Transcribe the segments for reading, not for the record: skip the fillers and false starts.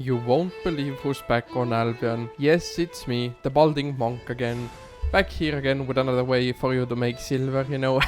You won't believe who's back on Albion. Yes, it's me, the balding monk again. Back here again with another way for you to make silver, you know.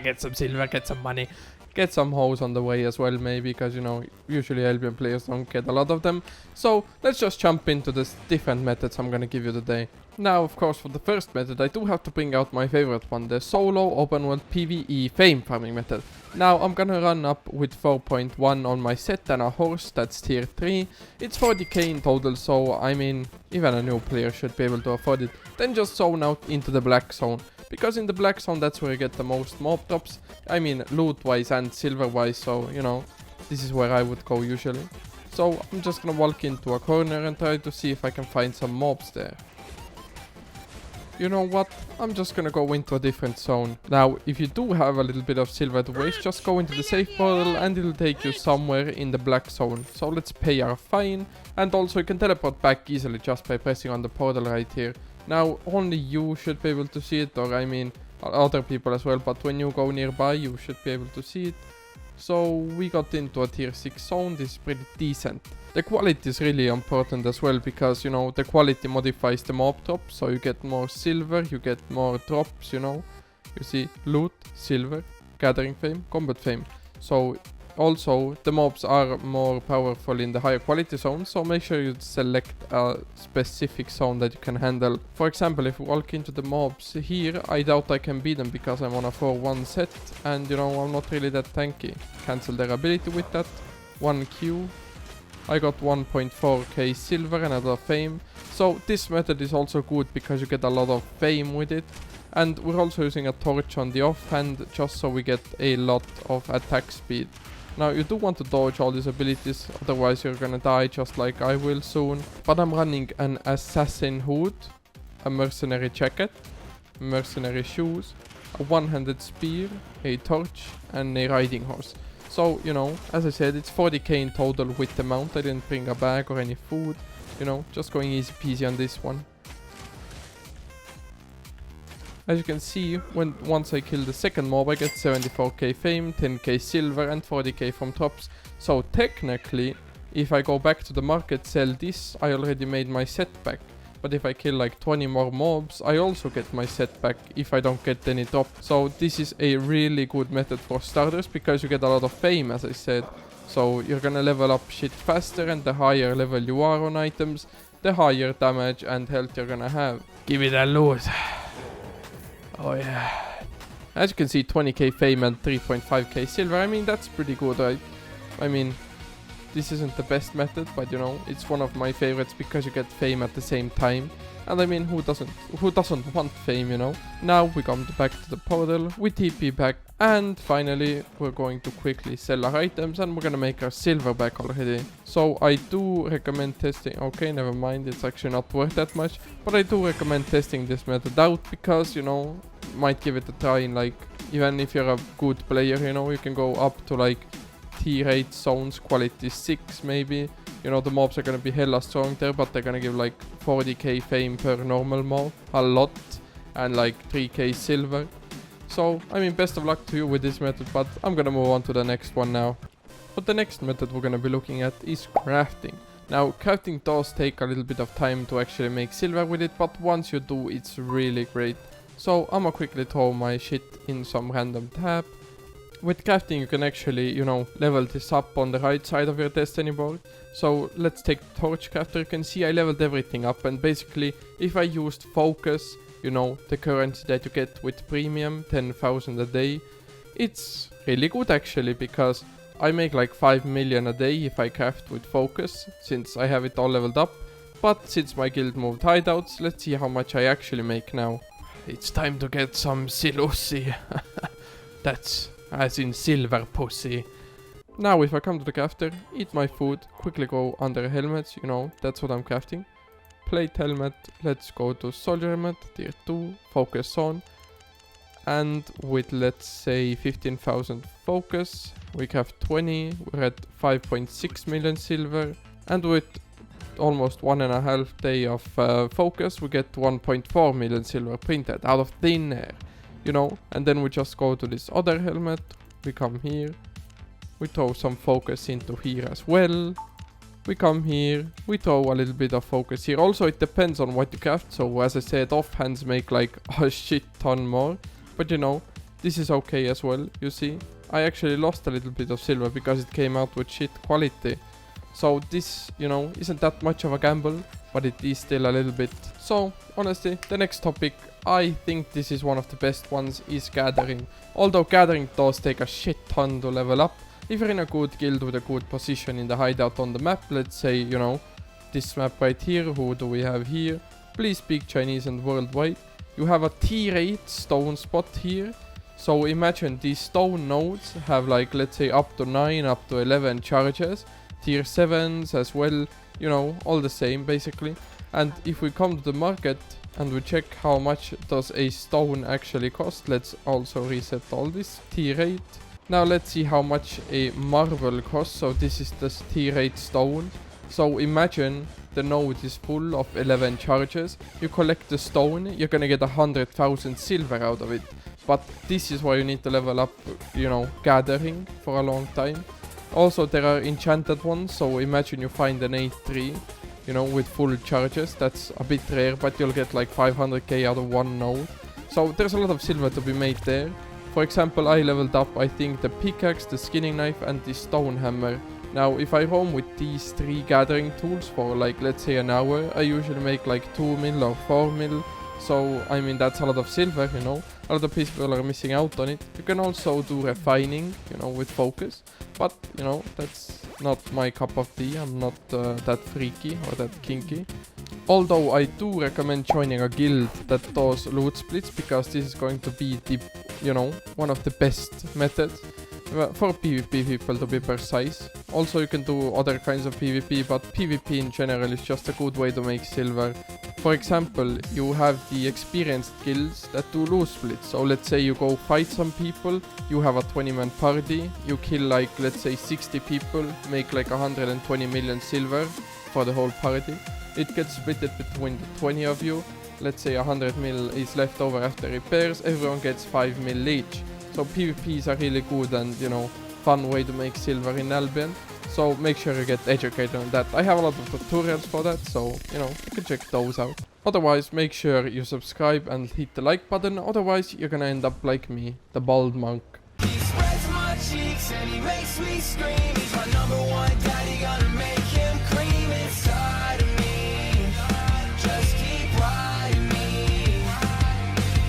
Get some silver, get some money. Get some hoes on the way as well maybe, because you know, usually Albion players don't get a lot of them. So let's just jump into the different methods I'm gonna give you today. Now, of course, for the first method, I do have to bring out my favorite one, the solo open world PvE farming method. Now, I'm gonna run up with 4.1 on my set and a horse, that's tier 3. It's 40k in total, so I mean, even a new player should be able to afford it. Then just zone out into the black zone, because in the black zone that's where you get the most mob drops. I mean, loot wise and silver wise, so you know, this is where I would go usually. So I'm just gonna walk into a corner and try to see if I can find some mobs there. You know what, I'm just gonna go into a different zone. Now, if you do have a little bit of silver to waste, just go into the safe portal and it'll take you somewhere in the black zone. So let's pay our fine, and also you can teleport back easily just by pressing on the portal right here. Now, only you should be able to see it, or I mean other people as well, but when you go nearby you should be able to see it. So we got into a tier 6 zone. This is pretty decent. The quality is really important as well, because you know, the quality modifies the mob drop, so you get more silver, you get more drops, you know. You see loot, silver, gathering fame, combat fame. So also the mobs are more powerful in the higher quality zone, so make sure you select a specific zone that you can handle. For example, if we walk into the mobs here, I doubt I can beat them because I'm on a 4-1 set and you know, I'm not really that tanky. Cancel their ability with that. 1Q. I got 1.4k silver and a lot of fame. So this method is also good because you get a lot of fame with it. And we're also using a torch on the offhand just so we get a lot of attack speed. Now you do want to dodge all these abilities, otherwise you're gonna die just like I will soon. But I'm running an assassin hood, a mercenary jacket, mercenary shoes, a one-handed spear, a torch and a riding horse. So, you know, as I said, it's 40k in total with the mount. I didn't bring a bag or any food, you know, just going easy peasy on this one. As you can see, once I kill the second mob, I get 74k fame, 10k silver and 40k from drops. So technically, if I go back to the market, sell this, I already made my set back. But if I kill like 20 more mobs, I also get my set back if I don't get any drop. So this is a really good method for starters, because you get a lot of fame, as I said. So you're gonna level up shit faster, and the higher level you are on items, the higher damage and health you're gonna have. Give me that loot. Oh yeah. As you can see, 20k fame and 3.5k silver. I mean, that's pretty good, right? I mean, this isn't the best method, but you know, it's one of my favorites because you get fame at the same time. And I mean, who doesn't want fame, you know? Now we come back to the portal, we TP back, and finally we're going to quickly sell our items and we're gonna make our silver back already. So I do recommend testing, okay, never mind, it's actually not worth that much, but I do recommend testing this method out because, you know, might give it a try. In like, even if you're a good player, you know, you can go up to like tier 8 zones, quality 6 maybe. You know, the mobs are gonna be hella strong there, but they're gonna give like 40k fame per normal mob, a lot, and like 3k silver. So, I mean, best of luck to you with this method, but I'm gonna move on to the next one now. But the next method we're gonna be looking at is crafting. Now, crafting does take a little bit of time to actually make silver with it, but once you do, it's really great. So, I'ma quickly throw my shit in some random tab. With crafting you can actually, you know, level this up on the right side of your destiny board. So let's take the torch crafter. You can see I leveled everything up, and basically if I used focus, you know, the currency that you get with premium, 10,000 a day, it's really good actually, because I make like 5 million a day if I craft with focus, since I have it all leveled up. But since my guild moved hideouts, let's see how much I actually make now. It's time to get some silusi. That's as in silver pussy. Now if I come to the crafter, eat my food, quickly go under helmets, you know, that's what I'm crafting. Plate helmet, let's go to soldier helmet, tier 2, focus on. And with, let's say, 15,000 focus, we craft 20, we're at 5.6 million silver. And with almost 1.5 day of focus, we get 1.4 million silver printed out of thin air. You know, and then we just go to this other helmet, we come here, we throw some focus into here as well, We come here, we throw a little bit of focus here. Also, it depends on what you craft. So as I said, offhands make like a shit ton more. But you know, this is okay as well, you see. I actually lost a little bit of silver because it came out with shit quality. So this, you know, isn't that much of a gamble, but it is still a little bit. So honestly, the next topic, I think this is one of the best ones, is gathering. Although gathering does take a shit ton to level up. If you're in a good guild with a good position in the hideout on the map, let's say, you know, this map right here, who do we have here? Please speak Chinese and worldwide. You have a tier 8 stone spot here. So imagine these stone nodes have like, let's say up to 9, up to 11 charges. Tier 7s as well, you know, all the same basically. And if we come to the market and we check how much does a stone actually cost, let's also reset all this. Tier 8. Now let's see how much a marble costs. So this is the tier 8 stone. So imagine the node is full of 11 charges. You collect the stone, you're gonna get 100,000 silver out of it. But this is why you need to level up, you know, gathering for a long time. Also there are enchanted ones, so imagine you find an 8-3, you know, with full charges. That's a bit rare, but you'll get like 500k out of one node. So there's a lot of silver to be made there. For example, I leveled up, I think, the pickaxe, the skinning knife and the stone hammer. Now, if I roam with these 3 gathering tools for like, let's say an hour, I usually make like 2 mil or 4 mil. So, I mean, that's a lot of silver, you know. A lot of people are missing out on it. You can also do refining, you know, with focus. But, you know, that's not my cup of tea. I'm not that freaky or that kinky. Although I do recommend joining a guild that does loot splits, because this is going to be the, you know, one of the best methods for PvP people, to be precise. Also you can do other kinds of PvP, but PvP in general is just a good way to make silver. For example, you have the experienced guilds that do loot splits. So let's say you go fight some people, you have a 20-man party, you kill like, let's say 60 people, make like 120 million silver for the whole party. It gets split between the 20 of you. Let's say 100 mil is left over after repairs, everyone gets 5 mil each. So PvP is a really good and, you know, fun way to make silver in Albion. So make sure you get educated on that. I have a lot of tutorials for that, so, you know, you can check those out. Otherwise, make sure you subscribe and hit the like button. Otherwise, you're gonna end up like me, the bald monk. He spreads my cheeks and he makes me scream. He's my #1 daddy, gonna make him cream inside of me. Just keep riding me.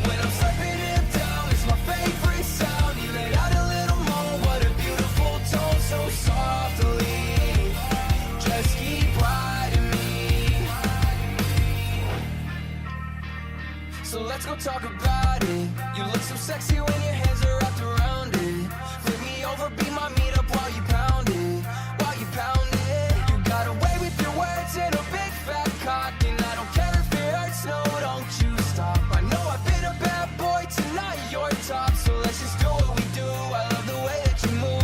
When I'm slapping him down, it's my favorite sound. He let out a little moan, what a beautiful tone, so softly. Just keep riding me. So let's go talk about it. You look so sexy when your hands are wrapped around it. Flip me over, be my